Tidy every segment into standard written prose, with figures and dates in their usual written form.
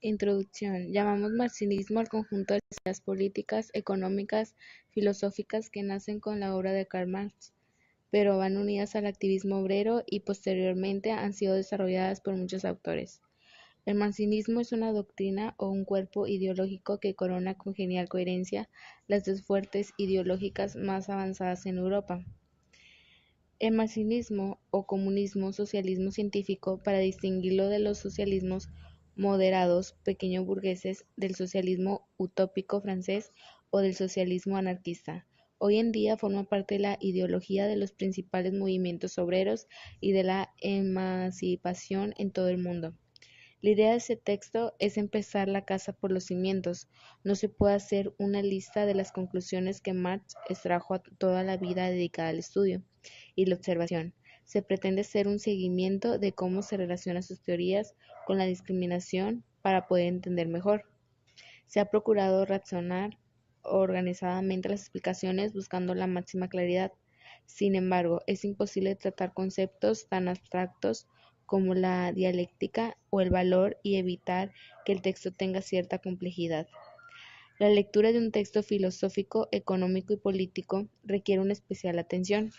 Introducción. Llamamos marxismo al conjunto de las ideas políticas, económicas, filosóficas que nacen con la obra de Karl Marx, pero van unidas al activismo obrero y posteriormente han sido desarrolladas por muchos autores. El marxismo es una doctrina o un cuerpo ideológico que corona con genial coherencia las dos fuerzas ideológicas más avanzadas en Europa. El marxismo o comunismo, socialismo científico, para distinguirlo de los socialismos moderados pequeño-burgueses, del socialismo utópico francés o del socialismo anarquista. Hoy en día forma parte de la ideología de los principales movimientos obreros y de la emancipación en todo el mundo. La idea de ese texto es empezar la casa por los cimientos. No se puede hacer una lista de las conclusiones que Marx extrajo a toda la vida dedicada al estudio y la observación. Se pretende hacer un seguimiento de cómo se relacionan sus teorías con la discriminación para poder entender mejor. Se ha procurado razonar organizadamente las explicaciones buscando la máxima claridad. Sin embargo, es imposible tratar conceptos tan abstractos como la dialéctica o el valor y evitar que el texto tenga cierta complejidad. La lectura de un texto filosófico, económico y político requiere una especial atención.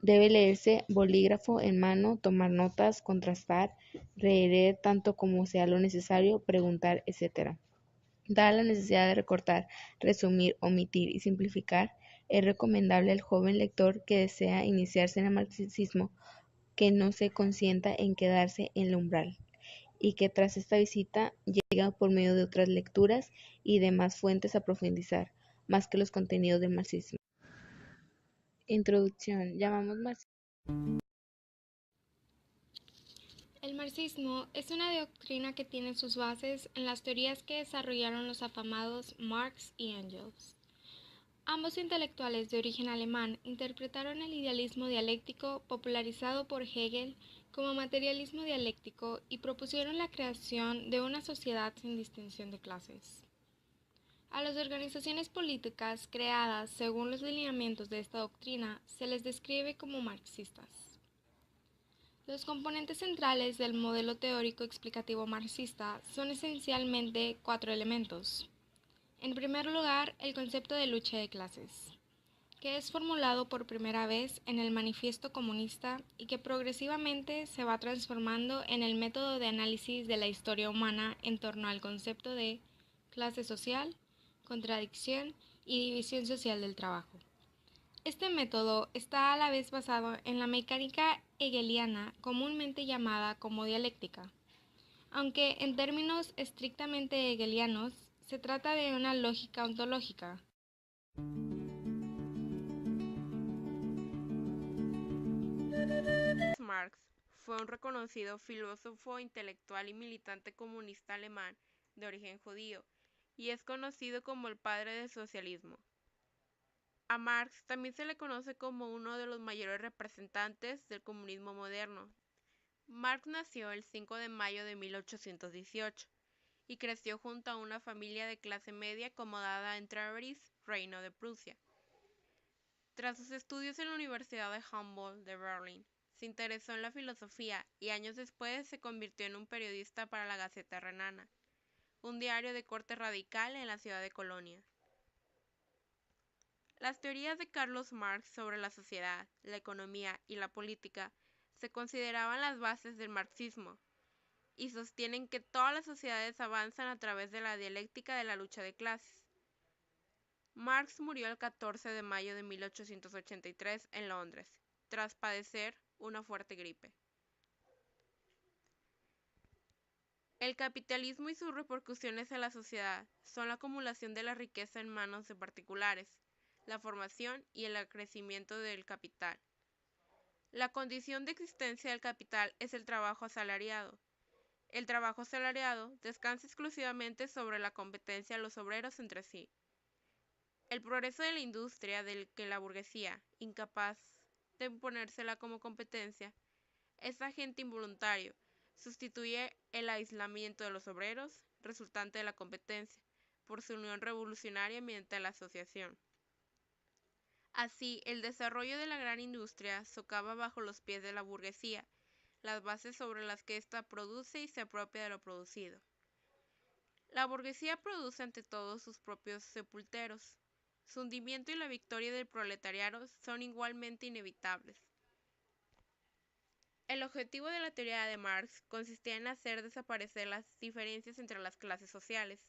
Debe leerse bolígrafo en mano, tomar notas, contrastar, releer tanto como sea lo necesario, preguntar, etc. Dada la necesidad de recortar, resumir, omitir y simplificar, es recomendable al joven lector que desea iniciarse en el marxismo que no se consienta en quedarse en el umbral y que tras esta visita llegue por medio de otras lecturas y demás fuentes a profundizar más que los contenidos del marxismo. Introducción. Llamamos marxismo. El marxismo es una doctrina que tiene sus bases en las teorías que desarrollaron los afamados Marx y Engels. Ambos intelectuales de origen alemán interpretaron el idealismo dialéctico popularizado por Hegel como materialismo dialéctico y propusieron la creación de una sociedad sin distinción de clases. A las organizaciones políticas creadas según los lineamientos de esta doctrina se les describe como marxistas. Los componentes centrales del modelo teórico explicativo marxista son esencialmente 4 elementos. En primer lugar, el concepto de lucha de clases, que es formulado por primera vez en el Manifiesto Comunista y que progresivamente se va transformando en el método de análisis de la historia humana en torno al concepto de clase social, contradicción y división social del trabajo. Este método está a la vez basado en la mecánica hegeliana, comúnmente llamada como dialéctica, aunque en términos estrictamente hegelianos se trata de una lógica ontológica. Marx fue un reconocido filósofo, intelectual y militante comunista alemán de origen judío, y es conocido como el padre del socialismo. A Marx también se le conoce como uno de los mayores representantes del comunismo moderno. Marx nació el 5 de mayo de 1818 y creció junto a una familia de clase media acomodada en Treuris, Reino de Prusia. Tras sus estudios en la Universidad de Humboldt de Berlín, se interesó en la filosofía y años después se convirtió en un periodista para la Gaceta Renana, un diario de corte radical en la ciudad de Colonia. Las teorías de Carlos Marx sobre la sociedad, la economía y la política se consideraban las bases del marxismo y sostienen que todas las sociedades avanzan a través de la dialéctica de la lucha de clases. Marx murió el 14 de mayo de 1883 en Londres, tras padecer una fuerte gripe. El capitalismo y sus repercusiones en la sociedad son la acumulación de la riqueza en manos de particulares, la formación y el crecimiento del capital. La condición de existencia del capital es el trabajo asalariado. El trabajo asalariado descansa exclusivamente sobre la competencia de los obreros entre sí. El progreso de la industria del que la burguesía, incapaz de imponérsela como competencia, es agente involuntario, sustituye el aislamiento de los obreros, resultante de la competencia, por su unión revolucionaria mediante la asociación. Así, el desarrollo de la gran industria socava bajo los pies de la burguesía, las bases sobre las que ésta produce y se apropia de lo producido. La burguesía produce ante todo sus propios sepulteros. Su hundimiento y la victoria del proletariado son igualmente inevitables. El objetivo de la teoría de Marx consistía en hacer desaparecer las diferencias entre las clases sociales.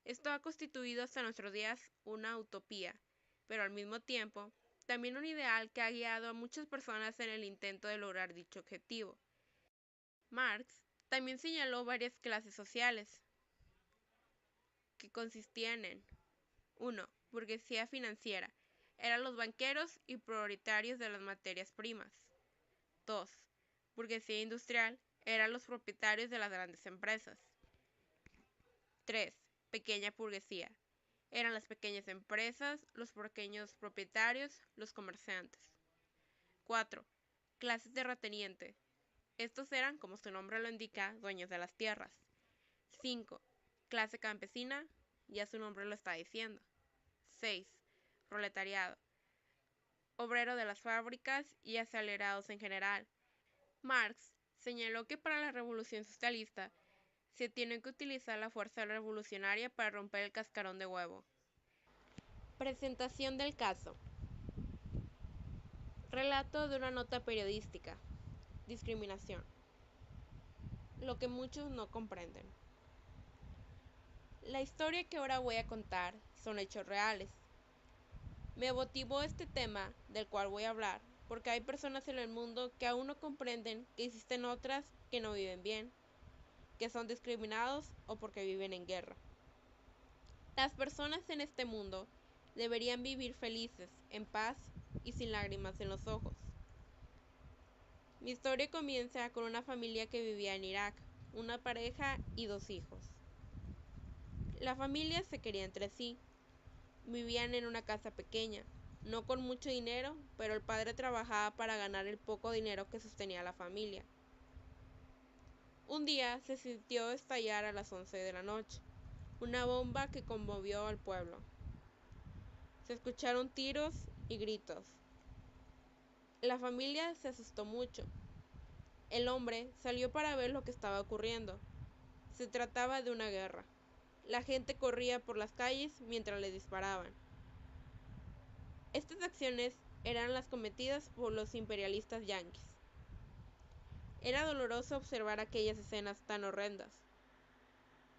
Esto ha constituido hasta nuestros días una utopía, pero al mismo tiempo, también un ideal que ha guiado a muchas personas en el intento de lograr dicho objetivo. Marx también señaló varias clases sociales, que consistían en 1. Burguesía financiera. Eran los banqueros y propietarios de las materias primas. 2. Burguesía industrial. Eran los propietarios de las grandes empresas. 3. Pequeña burguesía. Eran las pequeñas empresas, los pequeños propietarios, los comerciantes. 4. Clases terrateniente. Estos eran, como su nombre lo indica, dueños de las tierras. 5. Clase campesina, ya su nombre lo está diciendo. 6. Proletariado. Obrero de las fábricas y asalariados en general. Marx señaló que para la revolución socialista se tiene que utilizar la fuerza revolucionaria para romper el cascarón de huevo. Presentación del caso. Relato de una nota periodística. Discriminación. Lo que muchos no comprenden. La historia que ahora voy a contar son hechos reales. Me motivó este tema del cual voy a hablar porque hay personas en el mundo que aún no comprenden que existen otras que no viven bien, que son discriminados o porque viven en guerra. Las personas en este mundo deberían vivir felices, en paz y sin lágrimas en los ojos. Mi historia comienza con una familia que vivía en Irak, una pareja y 2 hijos. La familia se quería entre sí. Vivían en una casa pequeña, no con mucho dinero, pero el padre trabajaba para ganar el poco dinero que sostenía a la familia. Un día se sintió estallar a las 11 de la noche, una bomba que conmovió al pueblo. Se escucharon tiros y gritos. La familia se asustó mucho. El hombre salió para ver lo que estaba ocurriendo. Se trataba de una guerra. La gente corría por las calles mientras le disparaban. Estas acciones eran las cometidas por los imperialistas yanquis. Era doloroso observar aquellas escenas tan horrendas.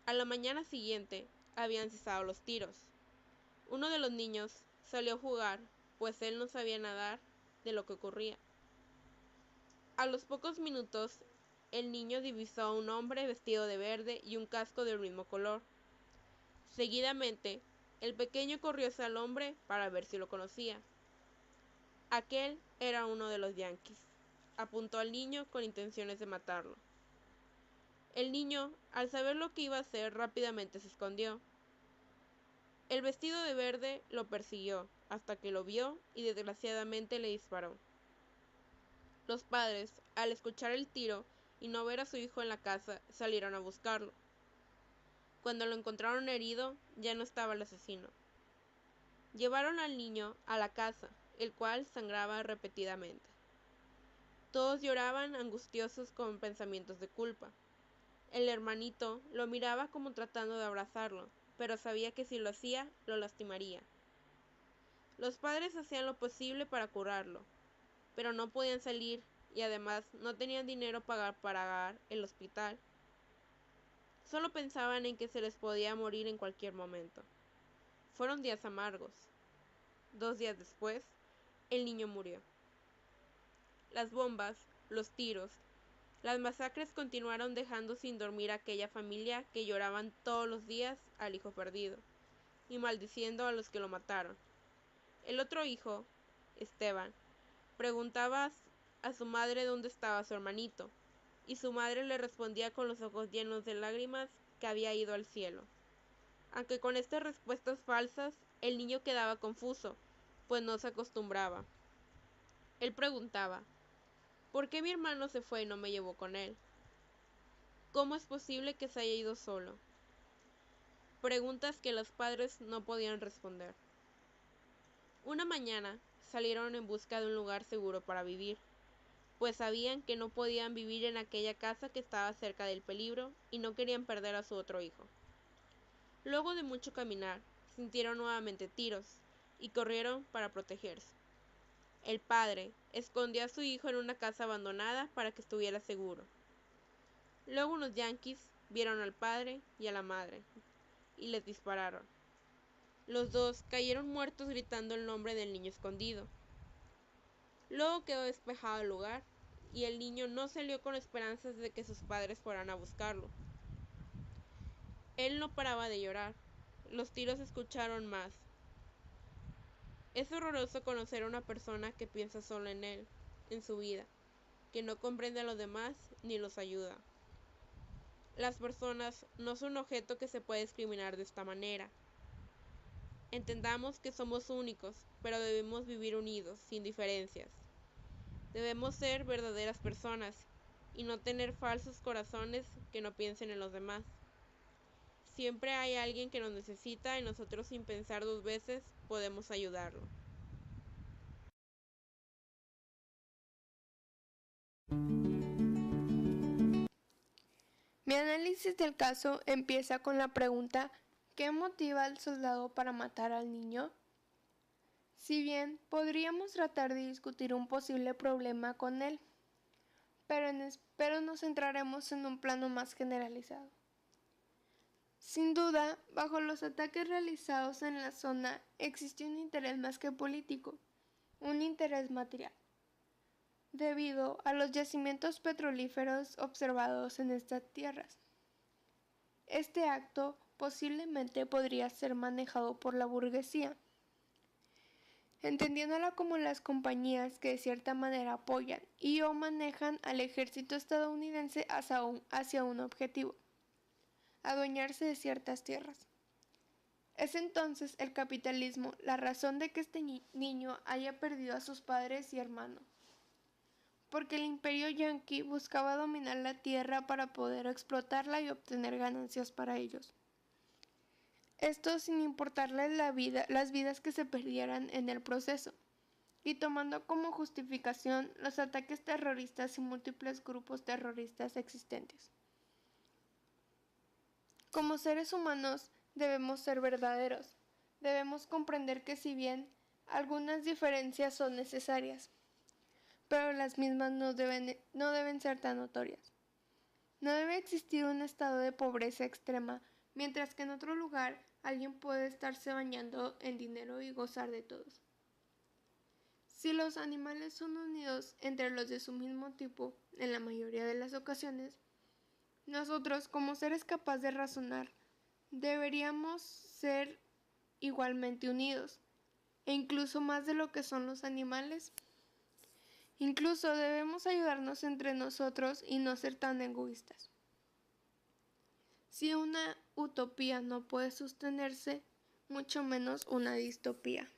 A la mañana siguiente habían cesado los tiros. Uno de los niños salió a jugar, pues él no sabía nada de lo que ocurría. A los pocos minutos, el niño divisó a un hombre vestido de verde y un casco del mismo color. Seguidamente, el pequeño corrió hacia el hombre para ver si lo conocía. Aquel era uno de los yanquis. Apuntó al niño con intenciones de matarlo. El niño, al saber lo que iba a hacer, rápidamente se escondió. El vestido de verde lo persiguió hasta que lo vio y desgraciadamente le disparó. Los padres, al escuchar el tiro y no ver a su hijo en la casa, salieron a buscarlo. Cuando lo encontraron herido, ya no estaba el asesino. Llevaron al niño a la casa, el cual sangraba repetidamente. Todos lloraban angustiosos con pensamientos de culpa. El hermanito lo miraba como tratando de abrazarlo, pero sabía que si lo hacía, lo lastimaría. Los padres hacían lo posible para curarlo, pero no podían salir y además no tenían dinero para pagar el hospital. Solo pensaban en que se les podía morir en cualquier momento. Fueron días amargos. 2 días después, el niño murió. Las bombas, los tiros, las masacres continuaron dejando sin dormir a aquella familia que lloraban todos los días al hijo perdido y maldiciendo a los que lo mataron. El otro hijo, Esteban, preguntaba a su madre dónde estaba su hermanito, y su madre le respondía con los ojos llenos de lágrimas que había ido al cielo. Aunque con estas respuestas falsas, el niño quedaba confuso, pues no se acostumbraba. Él preguntaba, ¿por qué mi hermano se fue y no me llevó con él? ¿Cómo es posible que se haya ido solo? Preguntas que los padres no podían responder. Una mañana salieron en busca de un lugar seguro para vivir, pues sabían que no podían vivir en aquella casa que estaba cerca del peligro y no querían perder a su otro hijo. Luego de mucho caminar, sintieron nuevamente tiros y corrieron para protegerse. El padre escondió a su hijo en una casa abandonada para que estuviera seguro. Luego unos yanquis vieron al padre y a la madre y les dispararon. Los dos cayeron muertos gritando el nombre del niño escondido. Luego quedó despejado el lugar y el niño no salió con esperanzas de que sus padres fueran a buscarlo. Él no paraba de llorar. Los tiros se escucharon más. Es horroroso conocer a una persona que piensa solo en él, en su vida, que no comprende a los demás ni los ayuda. Las personas no son un objeto que se puede discriminar de esta manera. Entendamos que somos únicos, pero debemos vivir unidos, sin diferencias. Debemos ser verdaderas personas y no tener falsos corazones que no piensen en los demás. Siempre hay alguien que nos necesita y nosotros sin pensar dos veces podemos ayudarlo. Mi análisis del caso empieza con la pregunta: ¿qué motiva al soldado para matar al niño? Si bien podríamos tratar de discutir un posible problema con él, pero nos centraremos en un plano más generalizado. Sin duda, bajo los ataques realizados en la zona existe un interés más que político, un interés material, debido a los yacimientos petrolíferos observados en estas tierras. Este acto posiblemente podría ser manejado por la burguesía, entendiéndola como las compañías que de cierta manera apoyan y o manejan al ejército estadounidense hacia un objetivo: adueñarse de ciertas tierras. Es entonces el capitalismo la razón de que este niño haya perdido a sus padres y hermanos, porque el imperio yanqui buscaba dominar la tierra para poder explotarla y obtener ganancias para ellos. Esto sin importarles las vidas que se perdieran en el proceso, y tomando como justificación los ataques terroristas y múltiples grupos terroristas existentes. Como seres humanos debemos ser verdaderos, debemos comprender que si bien algunas diferencias son necesarias, pero las mismas no deben ser tan notorias. No debe existir un estado de pobreza extrema, mientras que en otro lugar alguien puede estarse bañando en dinero y gozar de todos. Si los animales son unidos entre los de su mismo tipo, en la mayoría de las ocasiones, nosotros, como seres capaces de razonar, deberíamos ser igualmente unidos, e incluso más de lo que son los animales. Incluso debemos ayudarnos entre nosotros y no ser tan egoístas. Si una utopía no puede sostenerse, mucho menos una distopía.